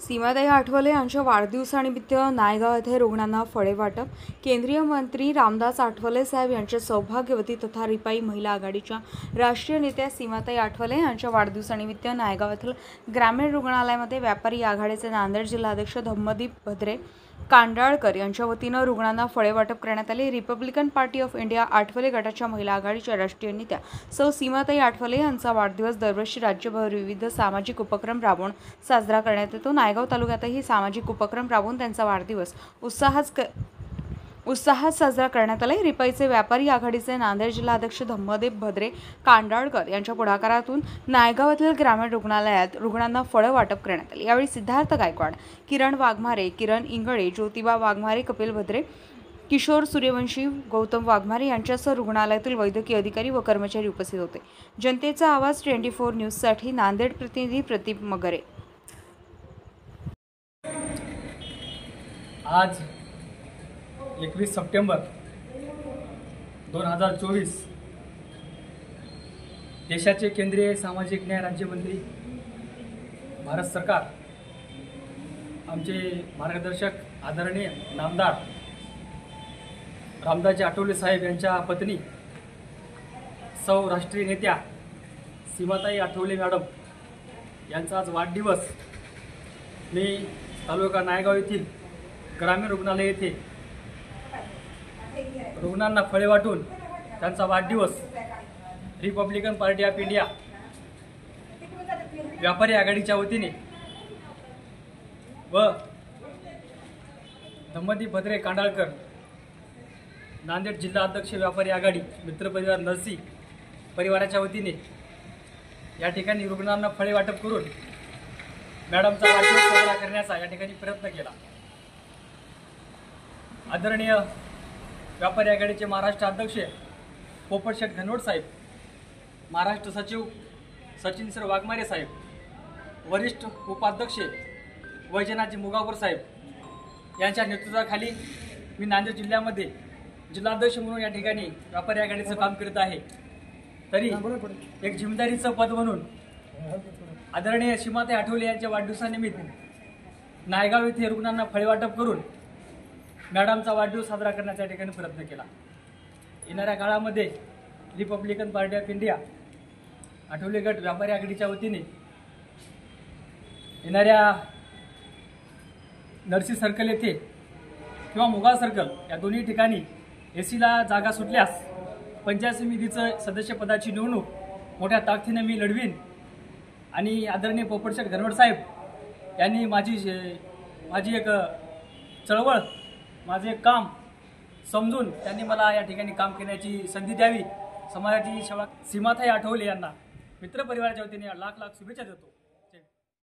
सीमाताई आठवले यांच्या वाढदिवसानिमित्त नायगाव येथे रुग्णांना फळे वाटप। केंद्रीय मंत्री रामदास आठवले साहेब यांच्या सौभाग्यवती तथा रिपाई महिला आघाडीच्या राष्ट्रीय नेत्या सीमाताई आठवले यांच्या वाढदिवसानिमित्त नायगाव येथील ग्रामीण रुग्णालयामध्ये व्यापारी आघाडीचे नांदेड जिल्हाध्यक्ष धम्मदीप भद्रे कांडाळकर यांच्या वतीने रुग्णांना फळे वाटप करण्यात आले। Republican party of India Athawale गटाच्या महिला आघाडीच्या राष्ट्रीय नेत्या सौ सीमाताई आठवले यांचा वाढदिवस दरवर्षी राज्यभर विविध सामाजिक उपक्रम राबवून साजरा करण्यात येतो। नायगाव तालुक्यातही सामाजिक उपक्रम राबवून त्यांचा वाढदिवस उत्साहात साजरा करण्यात आला। रिपाईचे व्यापारी आघाडीचे नांदेड जिल्हाध्यक्ष धम्मदीप भद्रे कांडाळकर यांच्या पुढाकारातून नायगावातील ग्रामीण रुग्णालयात रुग्णांना फळे वाटप करण्यात आले। यावेळी सिद्धार्थ गायकवाड, किरण वाघमारे, किरण इंगळे, ज्योतिबा वाघमारे, कपिल भद्रे, किशोर सूर्यवंशी, गौतम वाघमारे यांच्यासह रुग्णालयातील वैद्यकीय अधिकारी व कर्मचारी उपस्थित होते। जनतेचा आवाज 24 न्यूजसाठी नांदेड प्रतिनिधी प्रदीप मगरे। आज 21 सप्टेंबर 2024 देशाचे केंद्रीय सामाजिक न्याय राज्यमंत्री भारत सरकार आमचे मार्गदर्शक आदरणीय नामदार रामदासजी आठवले साहेब यांच्या पत्नी सौ राष्ट्रीय नेत्या सीमाताई आठवले मॅडम यांचा आज वाढदिवस मी तालुका नायगाव येथील ग्रामीण रुग्णालय येथे रुग्णांना फळे वाटून त्यांचा वाढदिवस रिपब्लिकन पार्टी ऑफ इंडिया व्यापारी आघाडीच्या वतीने व धम्मदीप भद्रे कांडाळकर नांदेड जिल्हा अध्यक्ष व्यापारी आघाडी मित्रपरिवार नरसी परिवाराच्या वतीने या ठिकाणी रुग्णांना फळे वाटप करून मॅडमचा वाढदिवस साजरा करण्याचा या ठिकाणी प्रयत्न केला। आदरणीय व्यापारी आघाडीचे महाराष्ट्र अध्यक्ष पोपटशेठ घनवट साहेब, महाराष्ट्र सचिव सचिन सर वाघमारे साहेब, वरिष्ठ उपाध्यक्ष वैजनाथजी मुगापूर साहेब यांच्या नेतृत्वाखाली मी नांदेड जिल्ह्यामध्ये जिल्हाध्यक्ष म्हणून या ठिकाणी व्यापारी आघाडीचं काम करत आहे। तरी एक जिम्मेदारीचं पद म्हणून आदरणीय सीमाताई आठवले यांच्या वाढदिवसानिमित्त नायगाव येथे रुग्णांना फळे वाटप करून मॅडमचा वाढदिवस साजरा करण्याचा ठिकाणी प्रयत्न केला। येणाऱ्या काळामध्ये Republican party of India Athawale गट व्यापारी आघाडीच्या वतीने येणाऱ्या नरसी सर्कल येथे किंवा मुगाळ सर्कल या दोन्ही ठिकाणी एसीला जागा सुटल्यास पंचायत समितीचं सदस्यपदाची निवडणूक मोठ्या ताकदीने मी लढवीन आणि आदरणीय पोपटशेठ घनवट साहेब यांनी माझी एक चळवळ, माझे एक काम समजून त्यांनी मला या ठिकाणी काम करण्याची संधी द्यावी। समाजाची सेवा सीमाताई आठवले यांना मित्रपरिवाराच्या वतीने लाख शुभेच्छा देतो।